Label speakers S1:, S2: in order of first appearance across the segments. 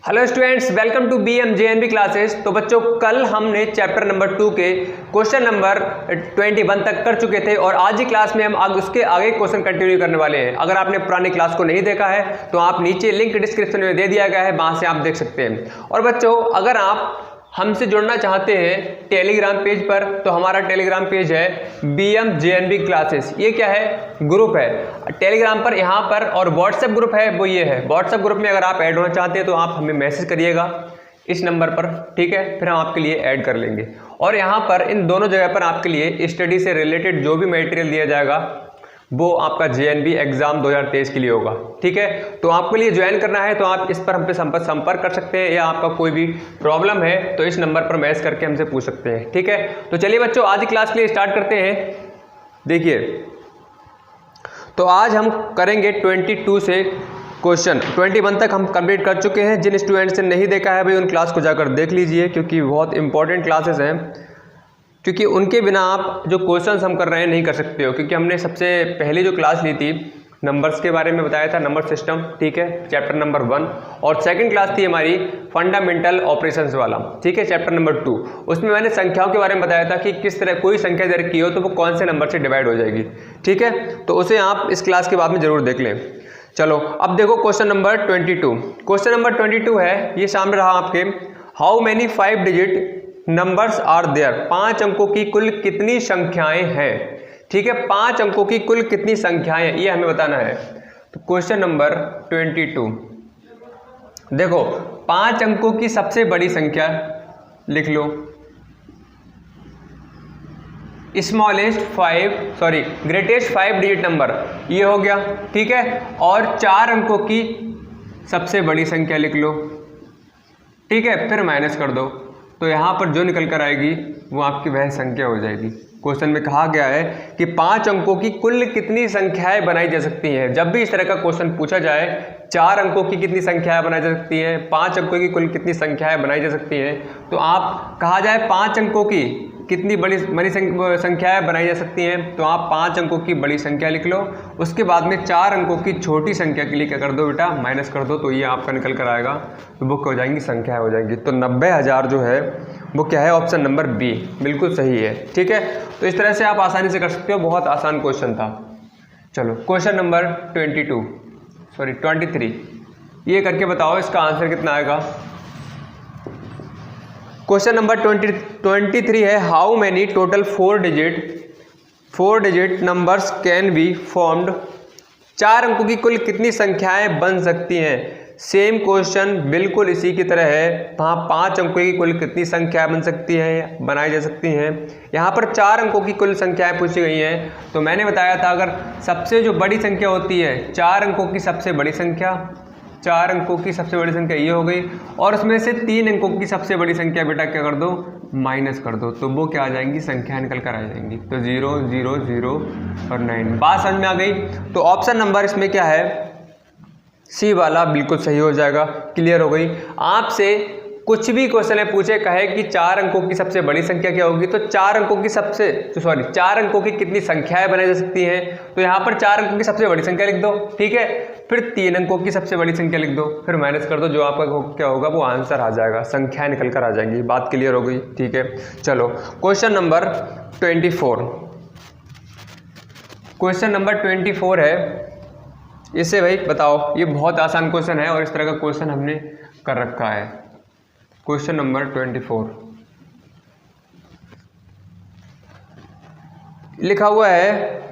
S1: Hello students, welcome to BMJNB classes. तो बच्चों, कल हमने चैप्टर नंबर 2 के क्वेश्चन नंबर 21 तक कर चुके थे और आज की क्लास में हम उसके आगे क्वेश्चन कंटिन्यू करने वाले हैं। अगर आपने पुरानी क्लास को नहीं देखा है तो आप नीचे लिंक डिस्क्रिप्शन में दे दिया गया है, वहां से आप देख सकते हैं। और बच्चों, अगर आप हमसे जुड़ना चाहते हैं टेलीग्राम पेज पर तो हमारा टेलीग्राम पेज है BMJNB क्लासेस। ये क्या है? ग्रुप है टेलीग्राम पर, यहाँ पर। और व्हाट्सएप ग्रुप है, वो ये है। व्हाट्सएप ग्रुप में अगर आप ऐड होना चाहते हैं तो आप हमें मैसेज करिएगा इस नंबर पर, ठीक है? फिर हम आपके लिए ऐड कर लेंगे। और यहाँ पर इन दोनों जगह पर आपके लिए स्टडी से रिलेटेड जो भी मटेरियल दिया जाएगा वो आपका JNB एग्जाम 2023 के लिए होगा, ठीक है? तो आपके लिए ज्वाइन करना है तो आप इस पर हमसे संपर्क कर सकते हैं, या आपका कोई भी प्रॉब्लम है तो इस नंबर पर मैसेज करके हमसे पूछ सकते हैं, ठीक है? तो चलिए बच्चों, आज की क्लास के लिए स्टार्ट करते हैं। देखिए, तो आज हम करेंगे 22 से क्वेश्चन 21 तक हम कंप्लीट कर चुके हैं। जिन स्टूडेंट्स ने नहीं देखा है भाई, उन क्लास को जाकर देख लीजिए, क्योंकि बहुत इंपॉर्टेंट क्लासेस हैं। क्योंकि उनके बिना आप जो क्वेश्चंस हम कर रहे हैं नहीं कर सकते हो। क्योंकि हमने सबसे पहले जो क्लास ली थी नंबर्स के बारे में बताया था, नंबर सिस्टम, ठीक है, चैप्टर नंबर 1। और सेकंड क्लास थी हमारी फंडामेंटल ऑपरेशंस वाला, ठीक है, चैप्टर नंबर 2। उसमें मैंने संख्याओं के बारे में बताया था कि किस तरह कोई संख्या दे रखी हो तो वो कौन से नंबर से डिवाइड हो जाएगी, ठीक है? तो उसे आप इस क्लास के बाद में जरूर देख लें। चलो, अब देखो क्वेश्चन नंबर 22। क्वेश्चन नंबर 22 है, ये सामने रहा आपके। How many 5 digit numbers are there? 5 अंकों की कुल कितनी संख्याएं हैं, ठीक है? 5 अंकों की कुल कितनी संख्याएं, ये हमें बताना है। तो क्वेश्चन नंबर 22, देखो 5 अंकों की सबसे बड़ी संख्या लिख लो, ग्रेटेस्ट 5 डिजिट नंबर, ये हो गया, ठीक है? और 4 अंकों की सबसे बड़ी संख्या लिख लो, ठीक है? फिर माइनस कर दो, तो यहाँ पर जो निकल कर आएगी वो आपकी वह संख्या हो जाएगी। क्वेश्चन में कहा गया है कि 5 अंकों की कुल कितनी संख्याएं बनाई जा सकती हैं। जब भी इस तरह का क्वेश्चन पूछा जाए, 4 अंकों की कितनी संख्याएं बनाई जा सकती हैं, 5 अंकों की कुल कितनी संख्याएं बनाई जा सकती हैं, तो आप कहा जाए 5 अंकों की कितनी बड़ी संख्याएं बनाई जा सकती हैं, तो आप 5 अंकों की बड़ी संख्या लिख लो। उसके बाद में 4 अंकों की छोटी संख्या के लिए क्या कर दो बेटा, माइनस कर दो, तो ये आपका निकल कर आएगा, तो वो क्या हो जाएंगी, संख्या हो जाएंगी। तो 90,000 जो है वो क्या है, ऑप्शन नंबर बी बिल्कुल सही है, ठीक है? तो इस तरह से आप आसानी से कर सकते हो, बहुत आसान क्वेश्चन था। चलो, क्वेश्चन नंबर 23, ये करके बताओ इसका आंसर कितना आएगा। क्वेश्चन नंबर 23 है, how many total 4 digit numbers can be formed? 4 अंकों की कुल कितनी संख्याएं बन सकती हैं? सेम क्वेश्चन बिल्कुल इसी की तरह है। वहाँ 5 अंकों की कुल कितनी संख्या बन सकती है, बनाई जा सकती हैं। यहाँ पर 4 अंकों की कुल संख्याएं पूछी गई हैं। तो मैंने बताया था, अगर सबसे जो बड़ी संख्या होती है, 4 अंकों की सबसे बड़ी संख्या, 4 अंकों की सबसे बड़ी संख्या ये हो गई, और उसमें से 3 अंकों की सबसे बड़ी संख्या बेटा क्या कर दो, माइनस कर दो, तो वो क्या आ जाएंगी, संख्या निकल कर आ जाएंगी। तो 0 0 0 और 9। बात समझ में आ गई? तो ऑप्शन नंबर इसमें क्या है, सी वाला बिल्कुल सही हो जाएगा। क्लियर हो गई? आपसे कुछ भी क्वेश्चन है पूछे, कहे कि 4 अंकों की सबसे बड़ी संख्या क्या होगी, तो 4 अंकों की 4 अंकों की कितनी संख्याएं बनाई जा सकती हैं, तो यहाँ पर 4 अंकों की सबसे बड़ी संख्या लिख दो, ठीक है? फिर 3 अंकों की सबसे बड़ी संख्या लिख दो, फिर माइनस कर दो, जो आपका क्या होगा वो आंसर आ जाएगा, संख्याएं निकल कर आ जाएंगी। बात क्लियर हो गई? ठीक है। चलो, क्वेश्चन नंबर 24। क्वेश्चन नंबर 24 है, इसे भाई बताओ, ये बहुत आसान क्वेश्चन है और इस तरह का क्वेश्चन हमने कर रखा है। क्वेश्चन नंबर 24 लिखा हुआ है,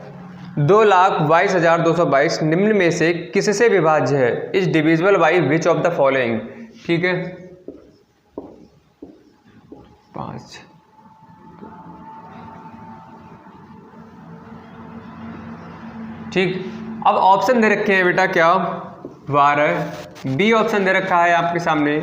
S1: 2,22,222 निम्न में से किससे विभाज्य है? Is divisible by which of the following? ठीक है, 5। ठीक, अब ऑप्शन दे रखे हैं बेटा क्या, 12, बी ऑप्शन दे रखा है आपके सामने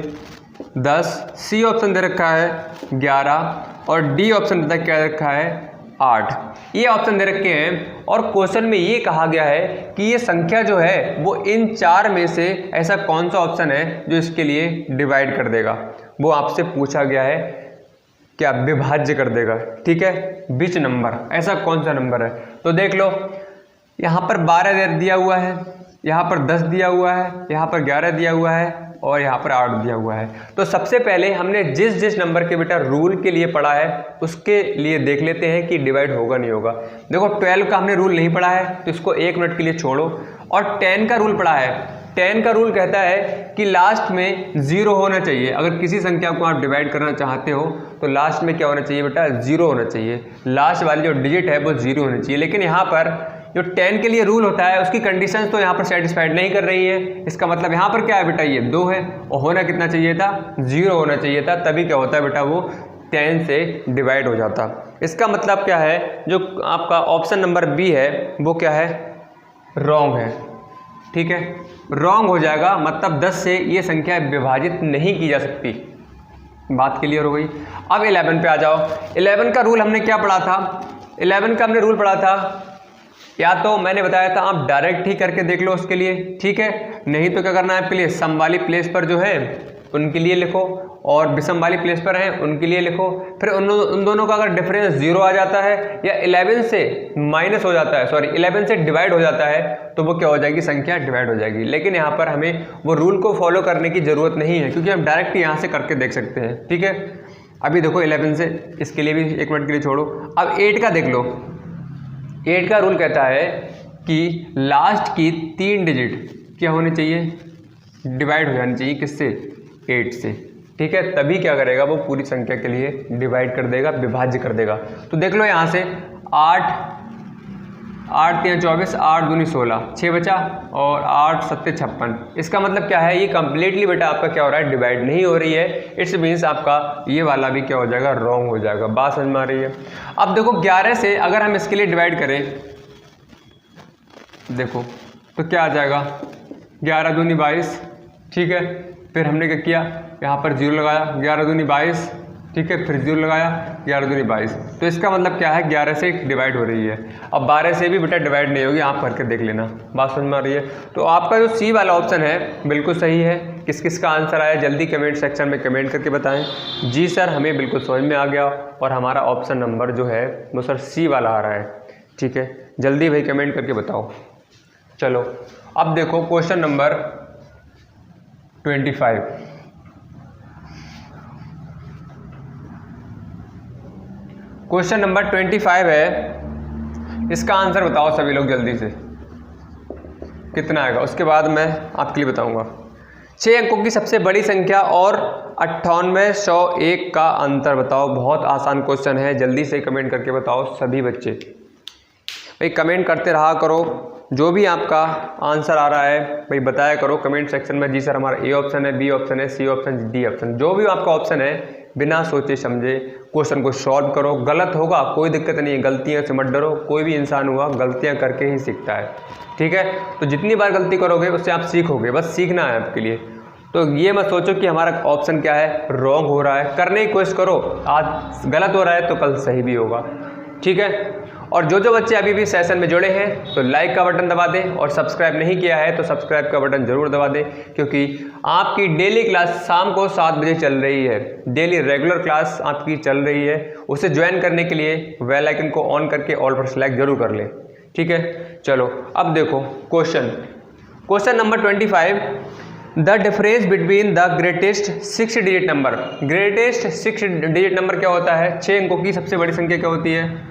S1: 10, सी ऑप्शन दे रखा है 11 और डी ऑप्शन तक क्या रखा है 8। ये ऑप्शन दे रखे हैं और क्वेश्चन में ये कहा गया है कि ये संख्या जो है वो इन 4 में से ऐसा कौन सा ऑप्शन है जो इसके लिए डिवाइड कर देगा, वो आपसे पूछा गया है, क्या विभाज्य कर देगा, ठीक है? विच नंबर, ऐसा कौन सा नंबर है? तो देख लो, यहाँ पर 12 दिया हुआ है, यहाँ पर 10 दिया हुआ है, यहाँ पर 11 दिया हुआ है और यहाँ पर 8 दिया हुआ है। तो सबसे पहले हमने जिस जिस नंबर के बेटा रूल के लिए पढ़ा है उसके लिए देख लेते हैं कि डिवाइड होगा नहीं होगा। देखो 12 का हमने रूल नहीं पढ़ा है तो इसको 1 मिनट के लिए छोड़ो। और 10 का रूल पढ़ा है। 10 का रूल कहता है कि लास्ट में 0 होना चाहिए। अगर किसी संख्या को आप डिवाइड करना चाहते हो तो लास्ट में क्या होना चाहिए बेटा, 0 होना चाहिए। लास्ट वाली जो डिजिट है वो 0 होनी चाहिए। लेकिन यहाँ पर जो 10 के लिए रूल होता है उसकी कंडीशंस तो यहाँ पर सेटिस्फाइड नहीं कर रही है। इसका मतलब यहाँ पर क्या है बेटा, ये 2 है और होना कितना चाहिए था, 0 होना चाहिए था। तभी क्या होता है बेटा, वो 10 से डिवाइड हो जाता। इसका मतलब क्या है, जो आपका ऑप्शन नंबर बी है वो क्या है, रॉन्ग है। ठीक है, रॉन्ग हो जाएगा, मतलब 10 से ये संख्या विभाजित नहीं की जा सकती। बात क्लियर हो गई। अब 11 पे आ जाओ। 11 का रूल हमने क्या पढ़ा था, 11 का हमने रूल पढ़ा था, या तो मैंने बताया था आप डायरेक्ट ही करके देख लो उसके लिए, ठीक है। नहीं तो क्या करना है आपके लिए, सम वाली प्लेस पर जो है उनके लिए लिखो और विषम वाली प्लेस पर हैं उनके लिए लिखो। फिर उन दोनों का अगर डिफरेंस 0 आ जाता है या 11 से माइनस हो जाता है, सॉरी 11 से डिवाइड हो जाता है, तो वो क्या हो जाएगी, संख्या डिवाइड हो जाएगी। लेकिन यहाँ पर हमें वो रूल को फॉलो करने की ज़रूरत नहीं है क्योंकि हम डायरेक्ट यहाँ से करके देख सकते हैं। ठीक है, अभी देखो 11 से, इसके लिए भी 1 मिनट के लिए छोड़ो। अब 8 का देख लो। 8 का रूल कहता है कि लास्ट की 3 डिजिट क्या होनी चाहिए, डिवाइड हो जानी चाहिए, किससे, 8 से। ठीक है, तभी क्या करेगा, वो पूरी संख्या के लिए डिवाइड कर देगा, विभाज्य कर देगा। तो देख लो यहाँ से 8 3 24, 8 दूनी 16, 6 बचा और 8 7 56। इसका मतलब क्या है, ये कंप्लीटली बेटा आपका क्या हो रहा है, डिवाइड नहीं हो रही है। इट्स मीन्स आपका ये वाला भी क्या हो जाएगा, रॉन्ग हो जाएगा। बात समझ में आ रही है। अब देखो 11 से अगर हम इसके लिए डिवाइड करें, देखो तो क्या आ जाएगा, 11 दूनी 22। ठीक है, फिर हमने क्या किया, यहाँ पर 0 लगाया, 11 दूनी 22। ठीक है, फिर 0 लगाया, 11 दूनी 22। तो इसका मतलब क्या है, 11 से डिवाइड हो रही है। अब 12 से भी बेटा डिवाइड नहीं होगी, आप करके देख लेना। बात समझ में आ रही है। तो आपका जो सी वाला ऑप्शन है बिल्कुल सही है। किस किस का आंसर आया जल्दी कमेंट सेक्शन में कमेंट करके बताएं। जी सर, हमें बिल्कुल समझ में आ गया और हमारा ऑप्शन नंबर जो है वो सर सी वाला आ रहा है। ठीक है, जल्दी भाई कमेंट करके बताओ। चलो अब देखो क्वेश्चन नंबर 25। क्वेश्चन नंबर 25 है, इसका आंसर बताओ सभी लोग जल्दी से, कितना आएगा। उसके बाद मैं आपके लिए बताऊंगा। 6 अंकों की सबसे बड़ी संख्या और 9801 का अंतर बताओ। बहुत आसान क्वेश्चन है, जल्दी से कमेंट करके बताओ सभी बच्चे। भाई कमेंट करते रहा करो, जो भी आपका आंसर आ रहा है भाई बताया करो कमेंट सेक्शन में। जी सर हमारा ए ऑप्शन है, बी ऑप्शन है, सी ऑप्शन, डी ऑप्शन, जो भी आपका ऑप्शन है बिना सोचे समझे क्वेश्चन को सॉल्व करो। गलत होगा कोई दिक्कत नहीं है, गलतियां से मत डरो। कोई भी इंसान हुआ गलतियां करके ही सीखता है। ठीक है, तो जितनी बार गलती करोगे उससे आप सीखोगे, बस सीखना है आपके लिए। तो ये मत सोचो कि हमारा ऑप्शन क्या है, रॉन्ग हो रहा है। करने की कोशिश करो, आज गलत हो रहा है तो कल सही भी होगा। ठीक है, और जो जो बच्चे अभी भी सेशन में जुड़े हैं तो लाइक का बटन दबा दें और सब्सक्राइब नहीं किया है तो सब्सक्राइब का बटन जरूर दबा दें, क्योंकि आपकी डेली क्लास शाम को 7 बजे चल रही है। डेली रेगुलर क्लास आपकी चल रही है, उसे ज्वाइन करने के लिए बेल आइकन को ऑन करके ऑल पर सेलेक्ट जरूर कर लें। ठीक है, चलो अब देखो question number 25। The difference between the greatest 6 digit number. Greatest 6 digit number क्या होता है, 6 अंकों की सबसे बड़ी संख्या क्या होती है।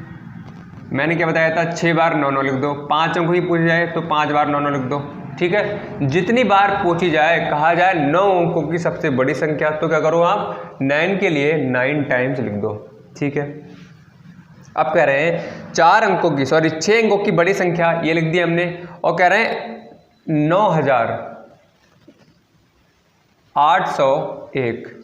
S1: मैंने क्या बताया था, 6 बार 9 9 लिख दो। 5 अंकों की पूछी जाए तो 5 बार 9 9 लिख दो। ठीक है, जितनी बार पूछी जाए, कहा जाए 9 अंकों की सबसे बड़ी संख्या, तो क्या करो आप 9 के लिए 9 टाइम्स लिख दो। ठीक है, अब कह रहे हैं 4 अंकों की 6 अंकों की बड़ी संख्या, ये लिख दी हमने, और कह रहे हैं 9801,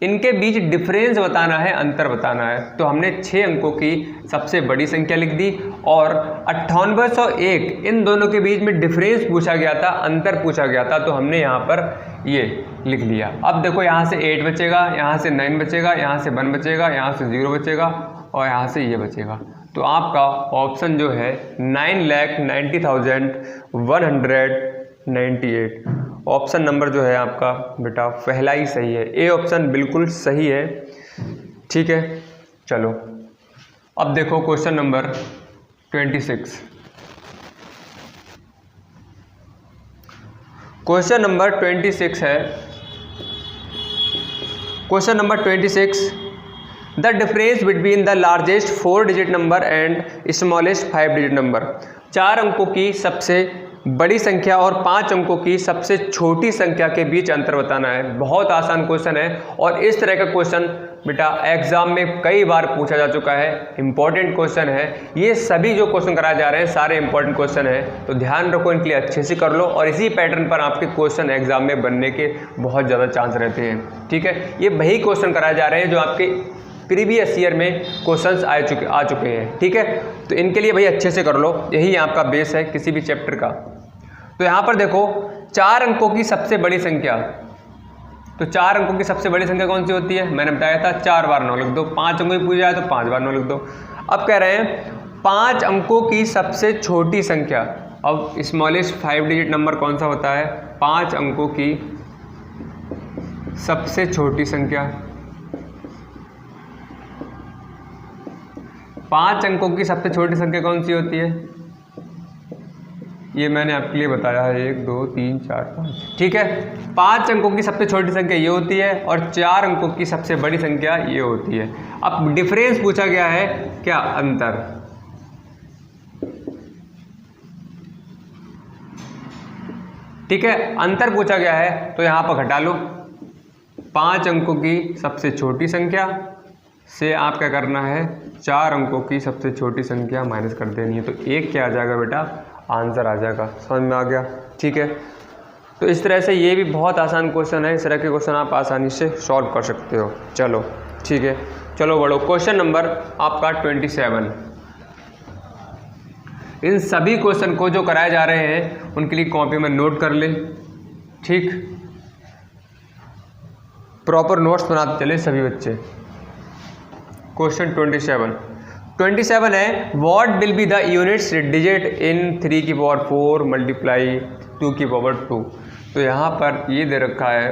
S1: इनके बीच डिफरेंस बताना है, अंतर बताना है। तो हमने 6 अंकों की सबसे बड़ी संख्या लिख दी और 9801 इन दोनों के बीच में डिफरेंस पूछा गया था, अंतर पूछा गया था, तो हमने यहाँ पर ये लिख लिया। अब देखो यहाँ से 8 बचेगा, यहाँ से 9 बचेगा, यहाँ से 1 बचेगा, यहाँ से 0 बचेगा और यहाँ से ये बचेगा। तो आपका ऑप्शन जो है 9,90,198 ऑप्शन नंबर जो है आपका बेटा पहला ही सही है। ए ऑप्शन बिल्कुल सही है। ठीक है, चलो अब देखो क्वेश्चन नंबर 26। क्वेश्चन नंबर 26 है। Question number 26, the difference between the largest 4 digit number and smallest 5 digit number. 4 अंकों की सबसे बड़ी संख्या और 5 अंकों की सबसे छोटी संख्या के बीच अंतर बताना है। बहुत आसान क्वेश्चन है और इस तरह का क्वेश्चन बेटा एग्जाम में कई बार पूछा जा चुका है। इंपॉर्टेंट क्वेश्चन है। ये सभी जो क्वेश्चन कराए जा रहे हैं सारे इंपॉर्टेंट क्वेश्चन है, तो ध्यान रखो, इनके लिए अच्छे से कर लो और इसी पैटर्न पर आपके क्वेश्चन एग्जाम में बनने के बहुत ज़्यादा चांस रहते हैं। ठीक है, ये वही क्वेश्चन कराए जा रहे हैं जो आपके प्रीवियस ईयर में क्वेश्चंस आ चुके हैं। ठीक है, तो इनके लिए भाई अच्छे से कर लो, यही आपका बेस है किसी भी चैप्टर का। तो यहाँ पर देखो 4 अंकों की सबसे बड़ी संख्या, तो 4 अंकों की सबसे बड़ी संख्या कौन सी होती है? मैंने बताया था 4 बार 9 लिख दो। 5 अंकों की पूछा जाए तो 5 बार 9 लिख दो। अब कह रहे हैं 5 अंकों की सबसे छोटी संख्या। अब स्मॉलेस्ट 5 डिजिट नंबर कौन सा होता है? 5 अंकों की सबसे छोटी संख्या। 5 अंकों की सबसे छोटी संख्या कौन सी होती है? ये मैंने आपके लिए बताया है, 1 2 3 4 5। ठीक है, 5 अंकों की सबसे छोटी संख्या ये होती है और 4 अंकों की सबसे बड़ी संख्या ये होती है। अब डिफरेंस पूछा गया है, क्या? अंतर। ठीक है, अंतर पूछा गया है तो यहाँ पर घटा लो। 5 अंकों की सबसे छोटी संख्या से आप क्या करना है? 4 अंकों की सबसे छोटी संख्या माइनस कर देनी है, तो 1 क्या आ जाएगा बेटा? आंसर आ जाएगा। समझ में आ गया? ठीक है, तो इस तरह से ये भी बहुत आसान क्वेश्चन है। इस तरह के क्वेश्चन आप आसानी से सॉल्व कर सकते हो। चलो ठीक है, चलो बढ़ो। क्वेश्चन नंबर आपका 27। इन सभी क्वेश्चन को जो कराए जा रहे हैं उनके लिए कॉपी में नोट कर ले। ठीक, प्रॉपर नोट्स बनाते चले सभी बच्चे। क्वेश्चन 27 है, what will be the units digit in 3 की पावर 4 मल्टीप्लाई 2 की पावर 2। तो यहाँ पर ये दे रखा है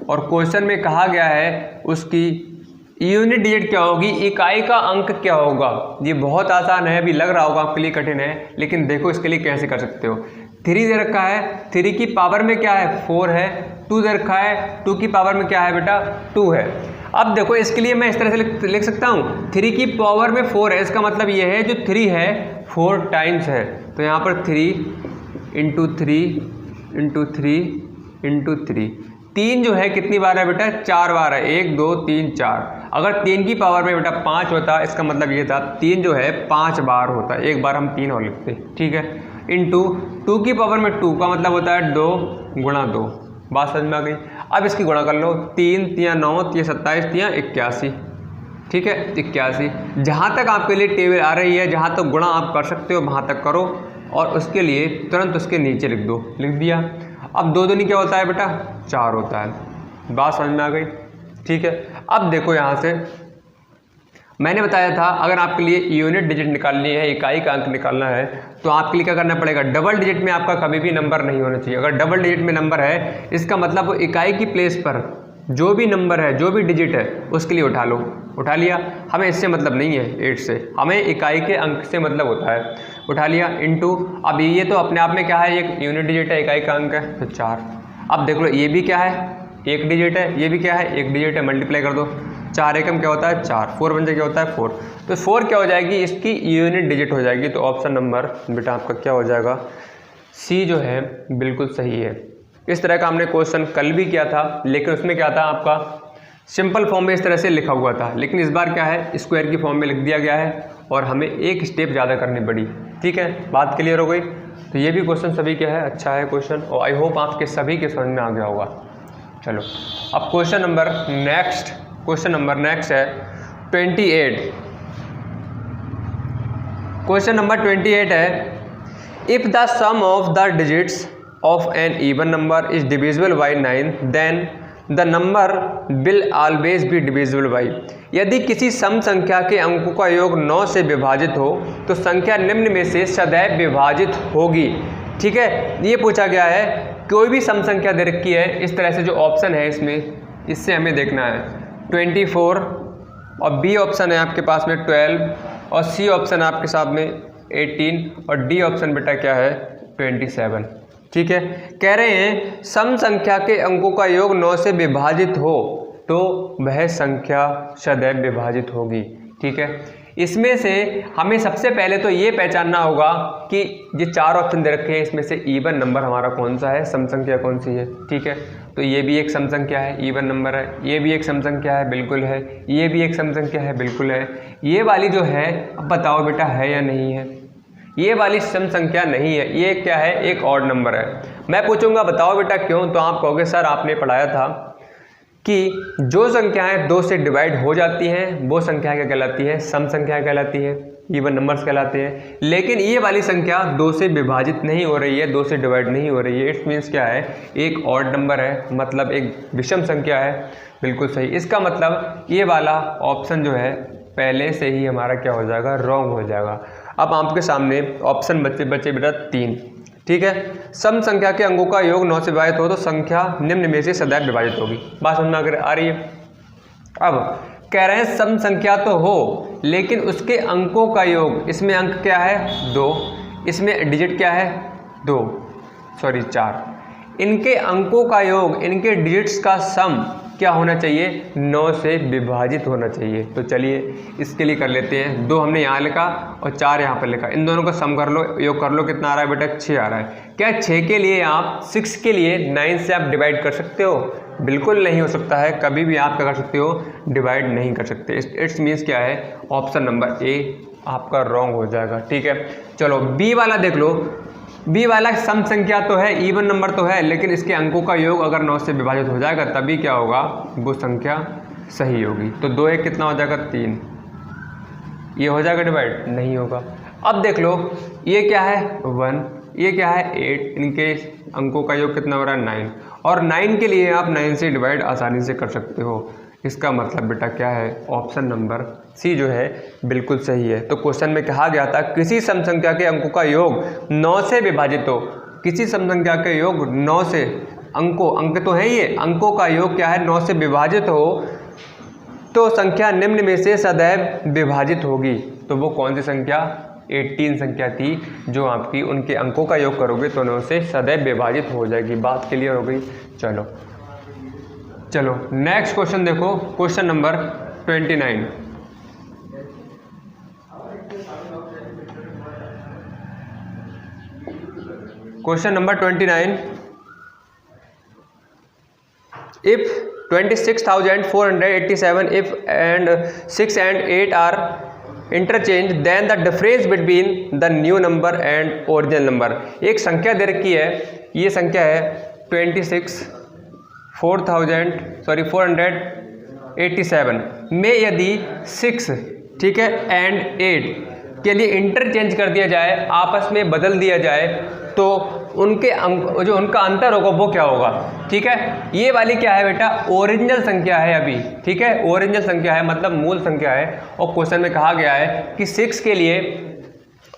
S1: और क्वेश्चन में कहा गया है उसकी यूनिट डिजिट क्या होगी, इकाई का अंक क्या होगा। ये बहुत आसान है, अभी लग रहा होगा आपके लिए कठिन है, लेकिन देखो इसके लिए कैसे कर सकते हो। 3 दे रखा है, 3 की पावर में क्या है? 4 है। 2 दे रखा है, 2 की पावर में क्या है बेटा? 2 है। अब देखो इसके लिए मैं इस तरह से लिख सकता हूँ, 3 की पावर में 4 है, इसका मतलब ये है जो 3 है 4 टाइम्स है, तो यहाँ पर 3 इंटू 3 इंटू 3 इंटू 3। 3 जो है कितनी बार है बेटा? 4 बार है। 1 2 3 4। अगर 3 की पावर में बेटा 5 होता, इसका मतलब ये था 3 जो है 5 बार होता है। एक बार हम 3 और लिखते। ठीक है, इंटू 2 की पावर में 2 का मतलब होता है 2 गुणा 2। बात समझ में आ गई? अब इसकी गुणा कर लो। 3 3 9 3 27 3 81। ठीक है, 81। जहाँ तक आपके लिए टेबल आ रही है, जहाँ तक गुणा आप कर सकते हो वहाँ तक करो और उसके लिए तुरंत उसके नीचे लिख दो। लिख दिया। अब 2 दूनी क्या होता है बेटा? 4 होता है। बात समझ में आ गई? ठीक है, अब देखो यहाँ से मैंने बताया था अगर आपके लिए यूनिट डिजिट निकालनी है, इकाई का अंक निकालना है, तो आपके लिए क्या करना पड़ेगा? डबल डिजिट में आपका कभी भी नंबर नहीं होना चाहिए। अगर डबल डिजिट में नंबर है, इसका मतलब वो इकाई की प्लेस पर जो भी नंबर है, जो भी डिजिट है, उसके लिए उठा लो। उठा लिया। हमें इससे मतलब नहीं है 8 से, हमें इकाई के अंक से मतलब होता है। उठा लिया। इंटू, अब ये तो अपने आप में क्या है? एक यूनिट डिजिट है, इकाई का अंक है, तो 4। अब देख लो ये भी क्या है? 1 डिजिट है। ये भी क्या है? 1 डिजिट है। मल्टीप्लाई कर दो। 4 एकम क्या होता है? 4। 4 पंजे क्या होता है? 4। तो 4 क्या हो जाएगी? इसकी यूनिट डिजिट हो जाएगी। तो ऑप्शन नंबर बेटा आपका क्या हो जाएगा? सी जो है बिल्कुल सही है। इस तरह का हमने क्वेश्चन कल भी किया था, लेकिन उसमें क्या था आपका सिंपल फॉर्म में इस तरह से लिखा हुआ था, लेकिन इस बार क्या है? स्क्वायर की फॉर्म में लिख दिया गया है और हमें एक स्टेप ज़्यादा करनी पड़ी। ठीक है, बात क्लियर हो गई? तो ये भी क्वेश्चन सभी क्या है? अच्छा है क्वेश्चन और आई होप आपके सभी के समझ में आ गया होगा। चलो अब क्वेश्चन नंबर नेक्स्ट है 28। क्वेश्चन नंबर 28 है, if the sum of the digits of an even number is divisible by 9 then the number will always be divisible by. यदि किसी सम संख्या के अंकों का योग 9 से विभाजित हो तो संख्या निम्न में से सदैव विभाजित होगी। ठीक है, ये पूछा गया है। कोई भी सम संख्या दे रखी है, इस तरह से जो ऑप्शन है इसमें, इससे हमें देखना है 24 और बी ऑप्शन है आपके पास में 12 और सी ऑप्शन है आपके साथ में 18 और डी ऑप्शन बेटा क्या है? 27। ठीक है। कह रहे हैं सम संख्या के अंकों का योग 9 से विभाजित हो तो वह संख्या सदैव विभाजित होगी। ठीक है, इसमें से हमें सबसे पहले तो ये पहचानना होगा कि ये 4 ऑप्शन दे रखे हैं, इसमें से इवन नंबर हमारा कौन सा है, सम संख्या कौन सी है। ठीक है, तो ये भी एक सम संख्या है, इवन नंबर है। ये भी एक सम संख्या है, बिल्कुल है। ये भी एक सम संख्या है, बिल्कुल है। ये वाली जो है, अब बताओ बेटा है या नहीं है। ये वाली सम संख्या नहीं है, ये क्या है, एक ऑड नंबर है। मैं पूछूंगा बताओ बेटा क्यों, तो आप कहोगे सर आपने पढ़ाया था कि जो संख्याएं 2 से डिवाइड हो जाती हैं वो संख्या क्या कहलाती है, सम संख्या कहलाती है, इवन नंबर्स कहलाते हैं। लेकिन ये वाली संख्या 2 से विभाजित नहीं हो रही है, 2 से डिवाइड नहीं हो रही है। इट्स मीन्स क्या है, एक ऑड नंबर है, मतलब एक विषम संख्या है। बिल्कुल सही। इसका मतलब ये वाला ऑप्शन जो है पहले से ही हमारा क्या हो जाएगा, रॉन्ग हो जाएगा। अब आपके सामने ऑप्शन बचे बेटा 3। ठीक है, सम संख्या के अंकों का योग 9 से विभाजित हो तो संख्या निम्न में से सदैव विभाजित होगी। बात समझ में आ रही है। अब कह रहे हैं सम संख्या तो हो लेकिन उसके अंकों का योग, इसमें अंक क्या है 2, इसमें डिजिट क्या है 4, इनके अंकों का योग, इनके डिजिट्स का सम क्या होना चाहिए, 9 से विभाजित होना चाहिए। तो चलिए इसके लिए कर लेते हैं। 2 हमने यहाँ लिखा और 4 यहाँ पर लिखा, इन दोनों का सम कर लो, योग कर लो। कितना आ रहा है बेटा, 6 आ रहा है। क्या 6 के लिए आप 6 के लिए 9 से आप डिवाइड कर सकते हो? बिल्कुल नहीं हो सकता है, कभी भी आप क्या कर सकते हो, डिवाइड नहीं कर सकते। इट्स मीन्स क्या है, ऑप्शन नंबर ए आपका रॉन्ग हो जाएगा। ठीक है, चलो बी वाला देख लो। बी वाला सम संख्या तो है, इवन नंबर तो है, लेकिन इसके अंकों का योग अगर 9 से विभाजित हो जाएगा तभी क्या होगा, वो संख्या सही होगी। तो 2 1 कितना हो जाएगा 3, ये हो जाएगा डिवाइड, नहीं होगा। अब देख लो ये क्या है 1, ये क्या है 8, इनके अंकों का योग कितना हो रहा है 9, और 9 के लिए आप 9 से डिवाइड आसानी से कर सकते हो। इसका मतलब बेटा क्या है, ऑप्शन नंबर सी जो है बिल्कुल सही है। तो क्वेश्चन में कहा गया था किसी सम संख्या के अंकों का योग 9 से विभाजित हो, किसी सम संख्या के योग 9 से अंक तो है, ये अंकों का योग क्या है 9 से विभाजित हो तो संख्या निम्न में से सदैव विभाजित होगी। तो वो कौन सी संख्या, 18 संख्या थी, जो आपकी उनके अंकों का योग करोगे तो 9 से सदैव विभाजित हो जाएगी। बात क्लियर हो गई। चलो नेक्स्ट क्वेश्चन देखो, question number 29। Question number 29, if 26,487 if and 6 and 8 are interchanged then the difference between the new number and original number। एक संख्या दे रखी है, ये संख्या है 487 में यदि 6 ठीक है एंड 8 के लिए इंटरचेंज कर दिया जाए, आपस में बदल दिया जाए, तो उनके अंक जो उनका अंतर होगा वो क्या होगा। ठीक है, ये वाली क्या है बेटा, ओरिजिनल संख्या है अभी। ठीक है, ओरिजिनल संख्या है मतलब मूल संख्या है। और क्वेश्चन में कहा गया है कि 6 के लिए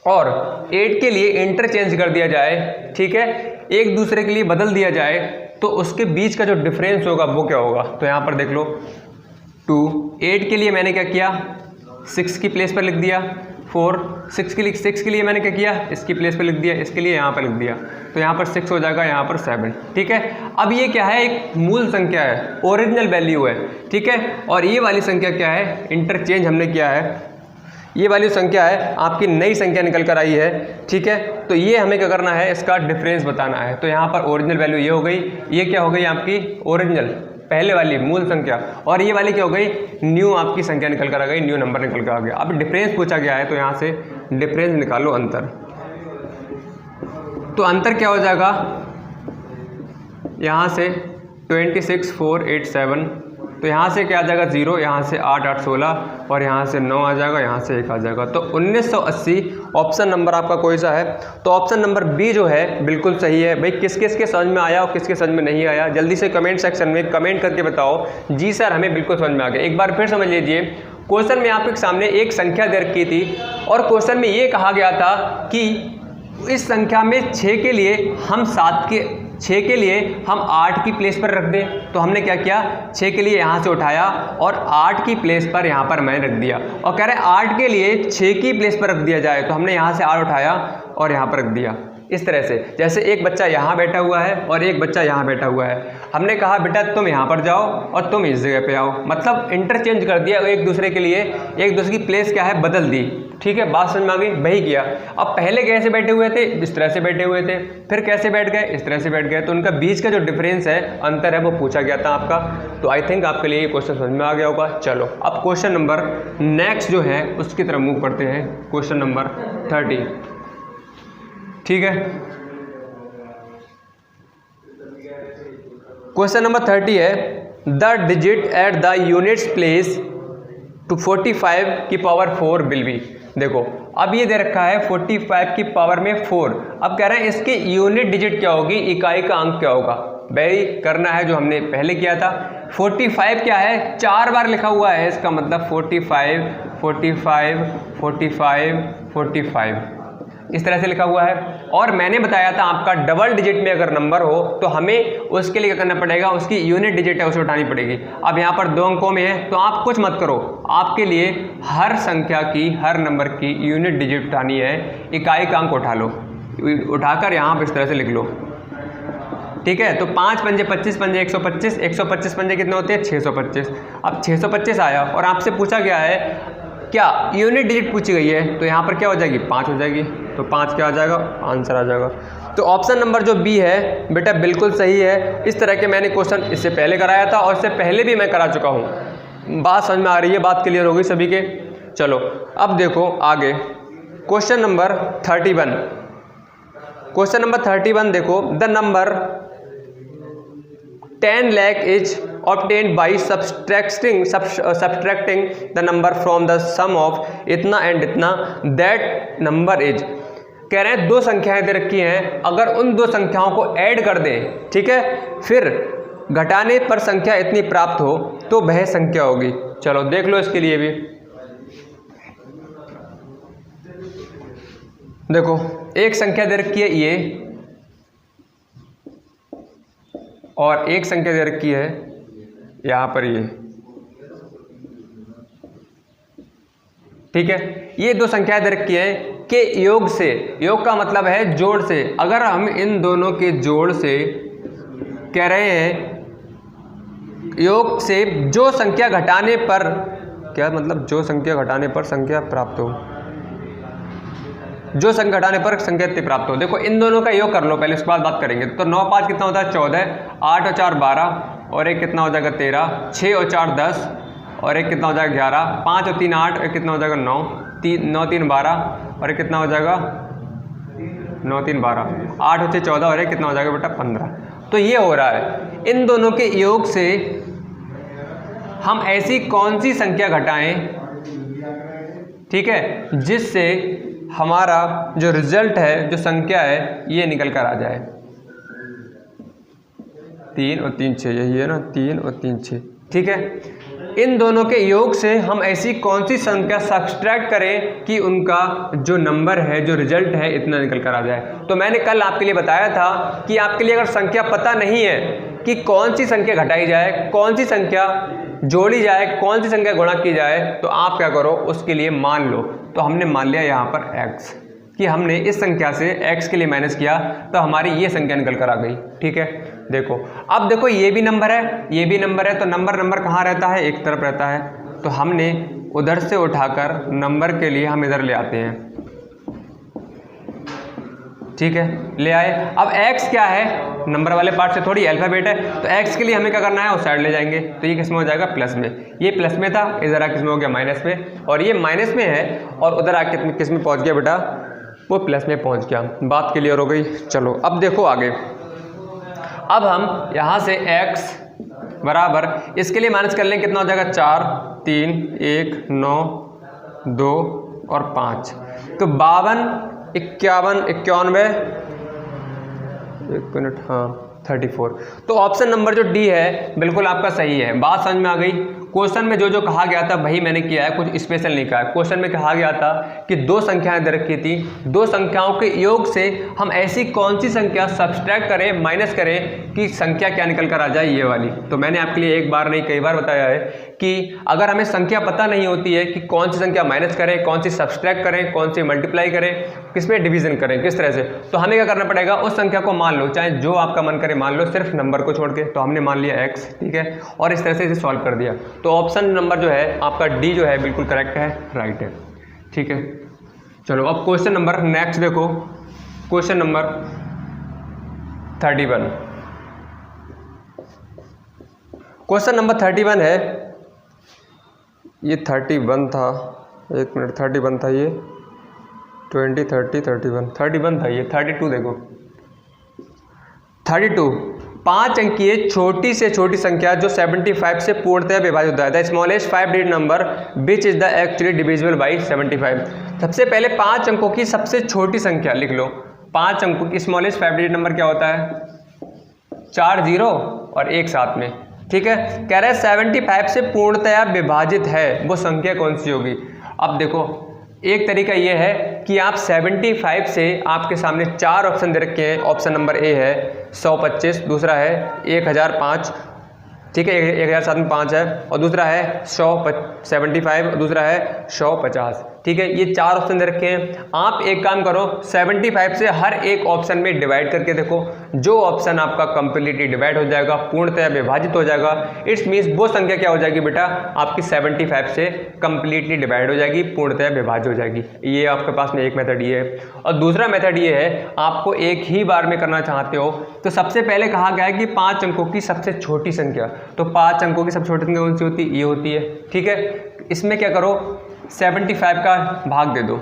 S1: और 8 के लिए इंटरचेंज कर दिया जाए, ठीक है, एक दूसरे के लिए बदल दिया जाए, तो उसके बीच का जो डिफरेंस होगा वो क्या होगा। तो यहाँ पर देख लो 2, 8 के लिए मैंने क्या किया, 6 की प्लेस पर लिख दिया, 4, 6 के लिए मैंने क्या किया, इसकी प्लेस पर लिख दिया, इसके लिए यहाँ पर लिख दिया, तो यहाँ पर 6 हो जाएगा, यहाँ पर 7। ठीक है, अब ये क्या है, एक मूल संख्या है, ओरिजिनल वैल्यू है। ठीक है, और ये वाली संख्या क्या है, इंटरचेंज हमने किया है, ये वाली संख्या है आपकी नई संख्या निकल कर आई है। ठीक है, तो ये हमें क्या करना है, इसका डिफरेंस बताना है। तो यहाँ पर ओरिजिनल वैल्यू ये हो गई, ये क्या हो गई आपकी ओरिजिनल पहले वाली मूल संख्या, और ये वाली क्या हो गई, न्यू आपकी संख्या निकल कर आ गई, न्यू नंबर निकल कर आ गया। अब डिफरेंस पूछा गया है तो यहाँ से डिफरेंस निकालो, अंतर। तो अंतर क्या हो जाएगा, यहाँ से 26,487, तो यहाँ से क्या आ जाएगा 0, यहाँ से 8, 8, 16, और यहाँ से 9 आ जाएगा, यहाँ से 1 आ जाएगा। तो 1980 ऑप्शन नंबर आपका कोई सा है, तो ऑप्शन नंबर बी जो है बिल्कुल सही है। भाई किस किस के समझ में आया और किस के समझ में नहीं आया, जल्दी से कमेंट सेक्शन में कमेंट करके बताओ। जी सर हमें बिल्कुल समझ में आ गया। एक बार फिर समझ लीजिए, क्वेश्चन में आपके सामने एक संख्या दे रखी थी और क्वेश्चन में ये कहा गया था कि इस संख्या में 6 के लिए हम 8 की प्लेस पर रख दें। तो हमने क्या किया, 6 के लिए यहाँ से उठाया और 8 की प्लेस पर यहाँ पर मैंने रख दिया, और कह रहे हैं 8 के लिए 6 की प्लेस पर रख दिया जाए, तो हमने यहाँ से 8 उठाया और यहाँ पर रख दिया। इस तरह से, जैसे एक बच्चा यहाँ बैठा हुआ है और एक बच्चा यहाँ बैठा हुआ है, हमने कहा बेटा तुम यहाँ पर जाओ और तुम इस जगह पे आओ, मतलब इंटरचेंज कर दिया एक दूसरे के लिए, एक दूसरे की प्लेस क्या है बदल दी। ठीक है, बात समझ में आ गई? वही किया। अब पहले कैसे बैठे हुए थे? इस तरह से बैठे हुए थे, फिर कैसे बैठ गए? इस तरह से बैठ गए। तो उनका बीच का जो डिफरेंस है, अंतर है, वो पूछा गया था आपका। तो आई थिंक आपके लिए ये क्वेश्चन समझ में आ गया होगा। चलो अब क्वेश्चन नंबर नेक्स्ट जो है उसकी तरफ मूव करते हैं, क्वेश्चन नंबर 30। ठीक है, क्वेश्चन नंबर 30 है the digit at the units place to 45 की पावर 4 विल बी। देखो अब ये दे रखा है 45 की पावर में 4। अब कह रहे हैं इसकी यूनिट डिजिट क्या होगी, इकाई का अंक क्या होगा। वही करना है जो हमने पहले किया था। 45 क्या है, 4 बार लिखा हुआ है, इसका मतलब 45 45 45 45 इस तरह से लिखा हुआ है। और मैंने बताया था आपका डबल डिजिट में अगर नंबर हो तो हमें उसके लिए क्या करना पड़ेगा, उसकी यूनिट डिजिट है उसे उठानी पड़ेगी। अब यहाँ पर 2 अंकों में है तो आप कुछ मत करो, आपके लिए हर संख्या की, हर नंबर की यूनिट डिजिट उठानी है, इकाई का अंक उठा लो, उठाकर यहाँ पर इस तरह से लिख लो। ठीक है, तो 5 पंजे 25 पंजे 125, 125 पंजे कितने होते हैं 625। अब 625 आया और आपसे पूछा गया है क्या यूनिट डिजिट पूछी गई है, तो यहाँ पर क्या हो जाएगी 5 हो जाएगी। तो 5 क्या आ जाएगा, आंसर आ जाएगा। तो ऑप्शन नंबर जो बी है बेटा बिल्कुल सही है। इस तरह के मैंने क्वेश्चन इससे पहले कराया था और इससे पहले भी मैं करा चुका हूँ। बात समझ में आ रही है, बात क्लियर हो गई सभी के। चलो अब देखो आगे क्वेश्चन नंबर 31। क्वेश्चन नंबर 31 देखो, the number 10 lakh is obtained by subtracting the number from the sum of इतना एंड इतना, that number is। कह रहे हैं 2 संख्याएं दे रखी हैं, अगर उन 2 संख्याओं को ऐड कर दें, ठीक है, फिर घटाने पर संख्या इतनी प्राप्त हो तो वह संख्या होगी। चलो देख लो इसके लिए भी। देखो एक संख्या दे रखी है ये, और एक संख्या दे रखी है यहाँ पर ये। ठीक है, ये 2 संख्याएं दे रखी है के योग से, योग का मतलब है जोड़ से, अगर हम इन दोनों के जोड़ से कह रहे हैं योग से जो संख्या घटाने पर, क्या मतलब जो संख्या घटाने पर संख्या प्राप्त हो, जो संख्या घटाने पर संख्या प्राप्त हो। देखो इन दोनों का योग कर लो पहले, उसके बाद बात करेंगे। तो 9 5 कितना होता है 14, 8 और 4 12, और एक कितना हो जाएगा 13, 6 और 4 10, और एक कितना हो जाएगा 11, 5 और 3 8, एक कितना हो जाएगा 9, 9 3 12, और एक कितना हो जाएगा 9 3 12, 8 और 6 14, और एक कितना हो जाएगा बेटा 15। तो ये हो रहा है इन दोनों के योग से हम ऐसी कौन सी संख्या घटाएं, ठीक है, जिससे हमारा जो रिजल्ट है, जो संख्या है, ये निकल कर आ जाए। 3 और 3 6, यही है ना, 3 और 3 6। ठीक है, इन दोनों के योग से हम ऐसी कौन सी संख्या सब्सट्रैक्ट करें कि उनका जो नंबर है, जो रिजल्ट है, इतना निकल कर आ जाए। तो मैंने कल आपके लिए बताया था कि आपके लिए अगर संख्या पता नहीं है कि कौन सी संख्या घटाई जाए, कौन सी संख्या जोड़ी जाए, कौन सी संख्या गुणा की जाए, तो आप क्या करो, उसके लिए मान लो। तो हमने मान लिया यहाँ पर x, कि हमने इस संख्या से x के लिए माइनस किया तो हमारी ये संख्या निकल कर आ गई। ठीक है, देखो अब देखो ये भी नंबर है, ये भी नंबर है, तो नंबर कहाँ रहता है, एक तरफ रहता है। तो हमने उधर से उठाकर नंबर के लिए हम इधर ले आते हैं। ठीक है, ले आए। अब x क्या है, नंबर वाले पार्ट से थोड़ी अल्फाबेट है, तो x के लिए हमें क्या करना है, उस साइड ले जाएंगे। तो ये किस में हो जाएगा, प्लस में। ये प्लस में था, इधर आके किस में हो गया, माइनस में। और ये माइनस में है और उधर आके किस में पहुंच गया बेटा, वो प्लस में पहुंच गया। बात क्लियर हो गई। चलो अब देखो आगे। अब हम यहाँ से x बराबर, इसके लिए माइनस कर लें, कितना हो जाएगा 4 3 1 9 2 और 5, तो 52 51 91, एक मिनट, हाँ 34। तो ऑप्शन नंबर जो डी है बिल्कुल आपका सही है। बात समझ में आ गई। क्वेश्चन में जो जो कहा गया था वही मैंने किया है, कुछ स्पेशल नहीं कहा है। क्वेश्चन में कहा गया था कि दो संख्याएं दे रखी थी, दो संख्याओं के योग से हम ऐसी कौन सी संख्या सब्सट्रैक्ट करें, माइनस करें कि संख्या क्या निकल कर आ जाए, ये वाली। तो मैंने आपके लिए एक बार नहीं कई बार बताया है कि अगर हमें संख्या पता नहीं होती है कि कौन सी संख्या माइनस करें, कौन सी सब्सट्रैक्ट करें, कौन सी मल्टीप्लाई करें, किसमें डिवीजन करें, किस तरह से, तो हमें क्या करना पड़ेगा, उस संख्या को मान लो, चाहे जो आपका मन करे मान लो, सिर्फ नंबर को छोड़ के। तो हमने मान लिया x, ठीक है, और इस तरह से इसे सॉल्व कर दिया। तो ऑप्शन नंबर जो है आपका डी जो है बिल्कुल करेक्ट है, राइट है, ठीक है। चलो अब क्वेश्चन नंबर नेक्स्ट देखो, क्वेश्चन नंबर 31। क्वेश्चन नंबर 31 है, ये 31 था, एक मिनट, 31 था ये, 20, 30, 31 था ये, 32 देखो, 32 5 अंकीय छोटी से छोटी संख्या जो 75 से पूर्णतः विभाजित होता है। The smallest 5 digit number which is the actually divisible by 75। सबसे पहले 5 अंकों की सबसे छोटी संख्या लिख लो। 5 अंकों की स्मॉलेस्ट 5 डिजिट नंबर क्या होता है, 4 0 और 1 साथ में, ठीक है। कह रहा है 75 से पूर्णतया विभाजित है, वो संख्या कौन सी होगी। अब देखो एक तरीका ये है कि आप 75 से, आपके सामने 4 ऑप्शन दे रखे हैं। ऑप्शन नंबर ए है 125, दूसरा है 1005, ठीक है, 1007 में 5 है, और दूसरा है 175, और दूसरा है 150, ठीक है। ये 4 ऑप्शन दे रखे हैं। आप एक काम करो, 75 से हर एक ऑप्शन में डिवाइड करके देखो, जो ऑप्शन आपका कंप्लीटली डिवाइड हो जाएगा, पूर्णतः विभाजित हो जाएगा, इट्स मीन्स वो संख्या क्या हो जाएगी बेटा, आपकी 75 से कंप्लीटली डिवाइड हो जाएगी, पूर्णतः विभाजित हो जाएगी। ये आपके पास में एक मेथड ये है। और दूसरा मेथड ये है, आपको एक ही बार में करना चाहते हो तो सबसे पहले कहा गया है कि 5 अंकों की सबसे छोटी संख्या, तो 5 अंकों की सबसे छोटी संख्या कौन सी होती है, ये होती है, ठीक है। इसमें क्या करो, 75 का भाग दे दो,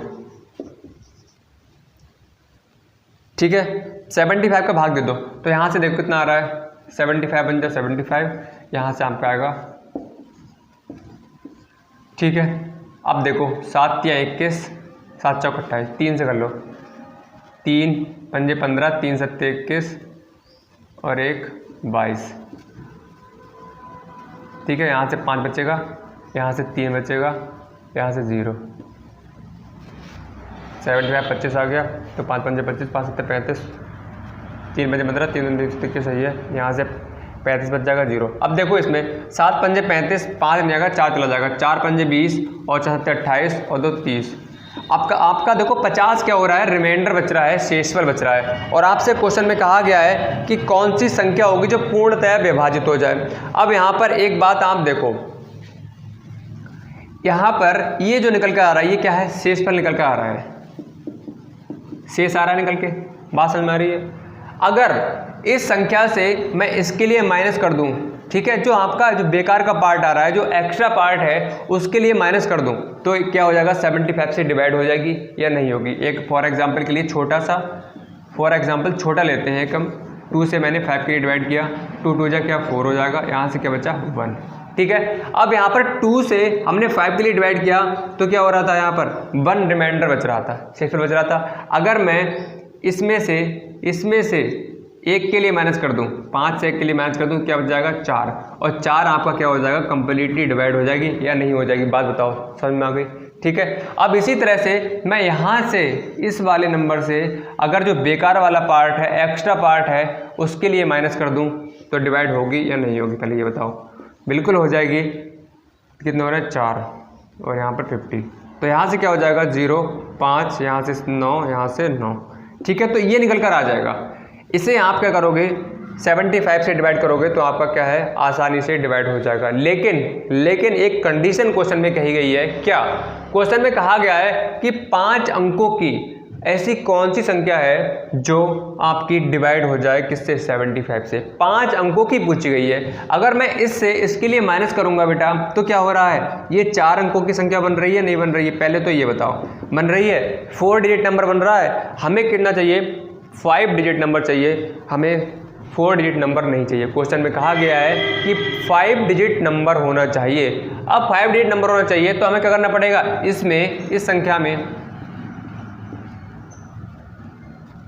S1: ठीक है, 75 का भाग दे दो। तो यहाँ से देखो कितना आ रहा है, 75 बन जाए 75, यहाँ से आपका आएगा, ठीक है। अब देखो 7 या 21, 7 चौक 28, 3 से कर लो, 3 पंजे 15, 3 सत्ते 21 और 1 22, ठीक है। यहाँ से 5 बचेगा, यहाँ से 3 बचेगा, यहाँ से 0, 75 25 आ गया, तो 5 पंजे 25, 5 सत्ते 35, 3 पंजे 15, 3 21 सही है, यहाँ से 35 बच जाएगा 0। अब देखो इसमें 7 पंजे 35, 5 बन जाएगा, 4 चला जाएगा, 4 पंजे 20 और 4 सत्ते 28 और 2 30। आपका देखो 50 क्या हो रहा है, रिमाइंडर बच रहा है, शेषफल बच रहा है। और आपसे क्वेश्चन में कहा गया है कि कौन सी संख्या होगी जो पूर्णतः विभाजित हो जाए। अब यहाँ पर एक बात आप देखो, यहाँ पर ये जो निकल कर आ रहा है ये क्या है, शेषफल निकल कर आ रहा है, शेष आ रहा है निकल के, बात समझ में आ रही है। अगर इस संख्या से मैं इसके लिए माइनस कर दूं, ठीक है, जो आपका जो बेकार का पार्ट आ रहा है, जो एक्स्ट्रा पार्ट है, उसके लिए माइनस कर दूं, तो क्या हो जाएगा, 75 से डिवाइड हो जाएगी या नहीं होगी। एक फॉर एग्जांपल के लिए छोटा सा, फॉर एग्जांपल छोटा लेते हैं, कम 2 से मैंने 5 के लिए डिवाइड किया, 2 2 जा क्या 4 हो जाएगा, यहाँ से क्या बचा 1, ठीक है। अब यहाँ पर 2 से हमने 5 के लिए डिवाइड किया तो क्या हो रहा था, यहाँ पर 1 रिमाइंडर बच रहा था, शेषफल बच रहा था। अगर मैं इसमें से 1 के लिए माइनस कर दूं, 5 से 1 के लिए माइनस कर दूं, क्या बच जाएगा 4, और 4 आपका क्या हो जाएगा, कंप्लीटली डिवाइड हो जाएगी या नहीं हो जाएगी, बात बताओ, समझ में आ गई, ठीक है। अब इसी तरह से मैं यहाँ से इस वाले नंबर से अगर जो बेकार वाला पार्ट है, एक्स्ट्रा पार्ट है, उसके लिए माइनस कर दूँ तो डिवाइड होगी या नहीं होगी, पहले ये बताओ। बिल्कुल हो जाएगी, कितना हो रहा है 4 और यहाँ पर 50, तो यहाँ से क्या हो जाएगा 0 5, यहाँ से 9, यहाँ से 9, ठीक है। तो ये निकल कर आ जाएगा। इसे आप क्या करोगे, 75 से डिवाइड करोगे तो आपका क्या है, आसानी से डिवाइड हो जाएगा। लेकिन एक कंडीशन क्वेश्चन में कही गई है, क्या क्वेश्चन में कहा गया है कि 5 अंकों की ऐसी कौन सी संख्या है जो आपकी डिवाइड हो जाए, किससे, 75 से। 5 अंकों की पूछी गई है। अगर मैं इसके लिए माइनस करूंगा बेटा तो क्या हो रहा है, ये 4 अंकों की संख्या बन रही है नहीं बन रही है, पहले तो ये बताओ, बन रही है। 4 डिजिट नंबर बन रहा है, हमें कितना चाहिए, 5 डिजिट नंबर चाहिए, हमें 4 डिजिट नंबर नहीं चाहिए। क्वेश्चन में कहा गया है कि 5 डिजिट नंबर होना चाहिए। अब 5 डिजिट नंबर होना चाहिए तो हमें क्या करना पड़ेगा, इस संख्या में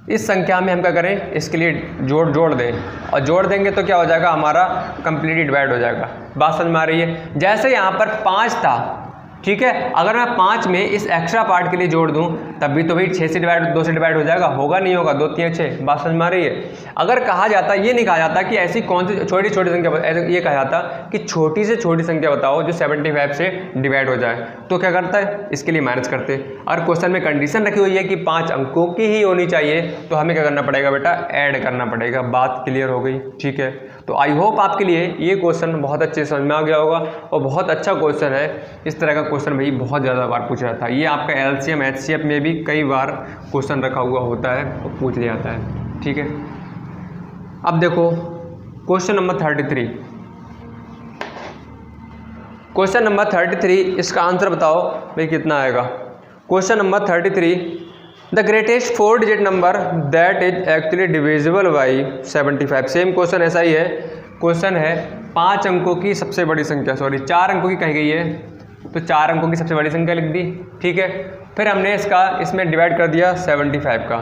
S1: इस संख्या में हम क्या करें, इसके लिए जोड़ दें, और जोड़ देंगे तो क्या हो जाएगा, हमारा कंप्लीटली डिवाइड हो जाएगा। बात समझ में आ रही है। जैसे यहाँ पर 5 था, ठीक है, अगर मैं 5 में इस एक्स्ट्रा पार्ट के लिए जोड़ दूं तब भी तो भाई 6 से डिवाइड 2 से डिवाइड हो जाएगा, होगा नहीं होगा, 2 3 6। बात समझ में आ रही है। अगर कहा जाता, ये नहीं कहा जाता कि ऐसी कौन सी छोटी छोटी संख्या, ये कहा जाता कि छोटी से छोटी संख्या बताओ जो 75 से डिवाइड हो जाए, तो क्या करता है, इसके लिए माइनस करते। अगर क्वेश्चन में कंडीशन रखी हुई है कि 5 अंकों की ही होनी चाहिए तो हमें क्या करना पड़ेगा बेटा, ऐड करना पड़ेगा। बात क्लियर हो गई, ठीक है। तो आई होप आपके लिए ये क्वेश्चन बहुत अच्छे से समझ में आ गया होगा, और बहुत अच्छा क्वेश्चन है। इस तरह का क्वेश्चन भाई बहुत ज़्यादा बार पूछा जाता है। ये आपका LCM HCF में भी कई बार क्वेश्चन रखा हुआ होता है और पूछ लिया जाता है, ठीक है। अब देखो क्वेश्चन नंबर 33। क्वेश्चन नंबर 33, इसका आंसर बताओ भाई कितना आएगा। Question number 33, the greatest 4 digit number that is actually divisible by 75। Same question ऐसा ही है। क्वेश्चन है 5 अंकों की सबसे बड़ी संख्या, सॉरी 4 अंकों की कही गई है, तो 4 अंकों की सबसे बड़ी संख्या लिख दी, ठीक है। फिर हमने इसमें डिवाइड कर दिया 75 का।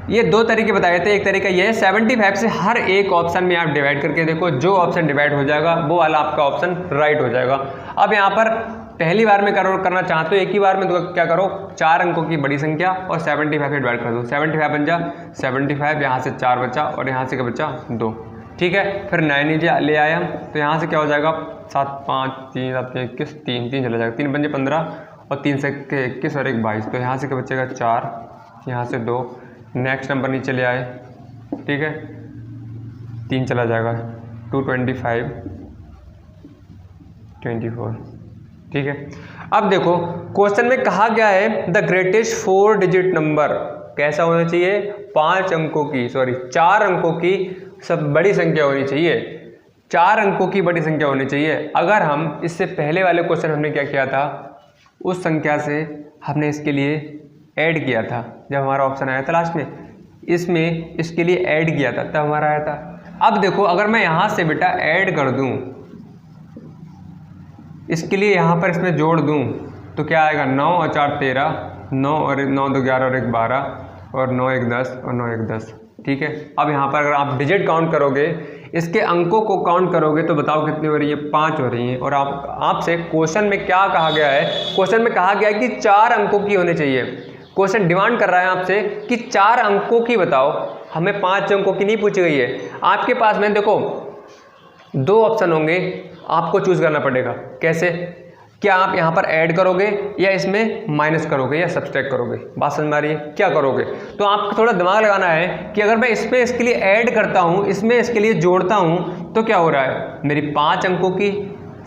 S1: ये 2 तरीके बताए थे। एक तरीका ये है 75 से हर एक ऑप्शन में आप डिवाइड करके देखो, जो ऑप्शन डिवाइड हो जाएगा वो वाला आपका ऑप्शन राइट हो जाएगा। अब यहाँ पर पहली बार में करना चाहते हो एक ही बार में, तो क्या करो, 4 अंकों की बड़ी संख्या और 75 से डिवाइड कर दो। 75 बन जा 75, यहाँ से 4 बचा और यहाँ से क्या बचा 2, ठीक है। फिर 9 नीचे ले आए हम, तो यहाँ से क्या हो जाएगा 7 5 3 7 21 3 3 चला जाएगा, 3 बन जाए 15 और 3 से 21 और 1 22, तो यहाँ से क्या बचेगा 4, यहाँ से 2, नेक्स्ट नंबर नीचे ले आए, ठीक है, 3 चला जाएगा 2 25 24, ठीक है। अब देखो क्वेश्चन में कहा गया है द ग्रेटेस्ट 4 डिजिट नंबर कैसा होना चाहिए, 5 अंकों की, सॉरी 4 अंकों की सब बड़ी संख्या होनी चाहिए, 4 अंकों की बड़ी संख्या होनी चाहिए। अगर हम इससे पहले वाले क्वेश्चन हमने क्या किया था, उस संख्या से हमने इसके लिए ऐड किया था, जब हमारा ऑप्शन आया था लास्ट में, इसमें इसके लिए ऐड किया था तब हमारा आया था। अब देखो अगर मैं यहाँ से बेटा ऐड कर दूँ, इसके लिए यहाँ पर इसमें जोड़ दूँ, तो क्या आएगा 9 और 4 13, 9 और 9 2 11 और 1 12 और 9 1 10 और 9 1 10, ठीक है। अब यहाँ पर अगर आप डिजिट काउंट करोगे, इसके अंकों को काउंट करोगे तो बताओ कितनी हो रही है, 5 हो रही हैं। और आपसे क्वेश्चन में क्या कहा गया है, क्वेश्चन में कहा गया है कि 4 अंकों की होनी चाहिए। क्वेश्चन डिमांड कर रहा है आपसे कि 4 अंकों की बताओ, हमें 5 अंकों की नहीं पूछी गई है। आपके पास में देखो 2 ऑप्शन होंगे, आपको चूज करना पड़ेगा। कैसे, क्या आप यहाँ पर ऐड करोगे या इसमें माइनस करोगे या सब्सट्रैक्ट करोगे। बात समझ में आ रही है, क्या करोगे। तो आपको थोड़ा दिमाग लगाना है कि अगर मैं इसमें इसके लिए ऐड करता हूँ, इसमें इसके लिए जोड़ता हूँ, तो क्या हो रहा है, मेरी 5 अंकों की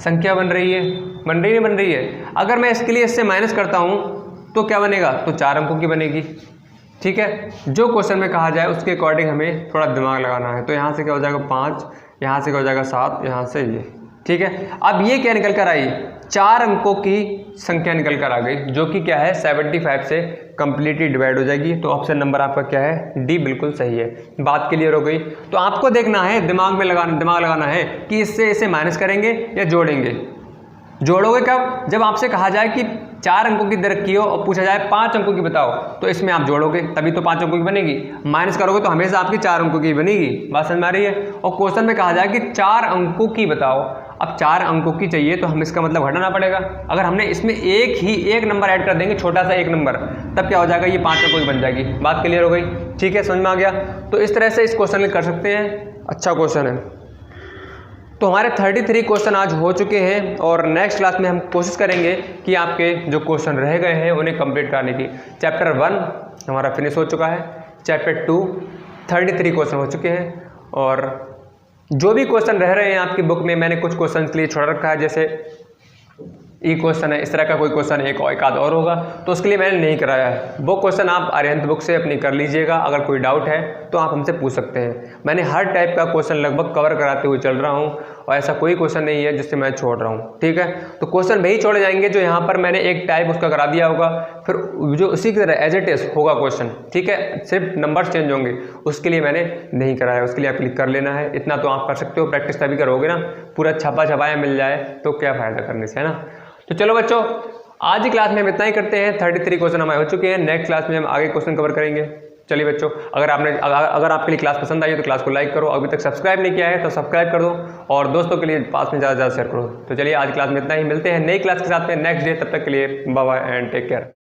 S1: संख्या बन रही है, नहीं बन रही है। अगर मैं इसके लिए इससे माइनस करता हूँ तो क्या बनेगा, तो 4 अंकों की बनेगी, ठीक है। जो क्वेश्चन में कहा जाए उसके अकॉर्डिंग हमें थोड़ा दिमाग लगाना है। तो यहाँ से क्या हो जाएगा 5, यहाँ से क्या हो जाएगा 7, यहाँ से ये, ठीक है। अब ये क्या निकल कर आई, 4 अंकों की संख्या निकल कर आ गई, जो कि क्या है 75 से कंप्लीटली डिवाइड हो जाएगी। तो ऑप्शन नंबर आपका क्या है, डी बिल्कुल सही है। बात क्लियर हो गई। तो आपको देखना है, दिमाग लगाना है कि इससे इसे माइनस करेंगे या जोड़ेंगे। जोड़ोगे कब, जब आपसे कहा जाए कि 4 अंकों की दे रखी हो और पूछा जाए 5 अंकों की बताओ, तो इसमें आप जोड़ोगे तभी तो 5 अंकों की बनेगी। माइनस करोगे तो हमेशा आपकी 4 अंकों की बनेगी। बात समझ में आ रही है। और क्वेश्चन में कहा जाए कि 4 अंकों की बताओ, अब 4 अंकों की चाहिए तो हम इसका मतलब घटाना पड़ेगा। अगर हमने इसमें एक नंबर ऐड कर देंगे, छोटा सा एक नंबर, तब क्या हो जाएगा, ये 5 अंकों की बन जाएगी। बात क्लियर हो गई, ठीक है, समझ में आ गया। तो इस तरह से इस क्वेश्चन में कर सकते हैं, अच्छा क्वेश्चन है। तो हमारे 33 क्वेश्चन आज हो चुके हैं और नेक्स्ट क्लास में हम कोशिश करेंगे कि आपके जो क्वेश्चन रह गए हैं उन्हें कंप्लीट करने की। चैप्टर 1 हमारा फिनिश हो चुका है, चैप्टर 2 33 क्वेश्चन हो चुके हैं, और जो भी क्वेश्चन रह रहे हैं आपकी बुक में, मैंने कुछ क्वेश्चन के लिए छोड़ रखा है। जैसे ये क्वेश्चन है, इस तरह का कोई क्वेश्चन एक आध और होगा, तो उसके लिए मैंने नहीं कराया है। वो क्वेश्चन आप आर्यंत बुक से अपनी कर लीजिएगा। अगर कोई डाउट है तो आप हमसे पूछ सकते हैं। मैंने हर टाइप का क्वेश्चन लगभग कवर कराते हुए चल रहा हूँ, और ऐसा कोई क्वेश्चन नहीं है जिससे मैं छोड़ रहा हूँ, ठीक है। तो क्वेश्चन वही छोड़े जाएंगे जो यहाँ पर मैंने एक टाइप उसका करा दिया होगा, फिर जो उसी की तरह एज इट इज होगा क्वेश्चन, ठीक है। सिर्फ नंबर्स चेंज होंगे, उसके लिए मैंने नहीं कराया। उसके लिए आप क्लिक कर लेना है, इतना तो आप कर सकते हो। प्रैक्टिस तभी करोगे ना, पूरा छपा छपाया मिल जाए तो क्या फ़ायदा करने से, है ना। तो चलो बच्चों, आज की क्लास में हम इतना ही करते हैं। 33 क्वेश्चन हमारे हो चुके हैं। नेक्स्ट क्लास में हम आगे क्वेश्चन कवर करेंगे। चलिए बच्चों, अगर आपके लिए क्लास पसंद आई है तो क्लास को लाइक करो, अभी तक सब्सक्राइब नहीं किया है तो सब्सक्राइब कर दो और दोस्तों के लिए पास में ज़्यादा से ज़्यादा शेयर करो। तो चलिए आज क्लास में इतना ही, मिलते हैं नई क्लास के साथ में नेक्स्ट डे, तब तक के लिए bye bye and take care.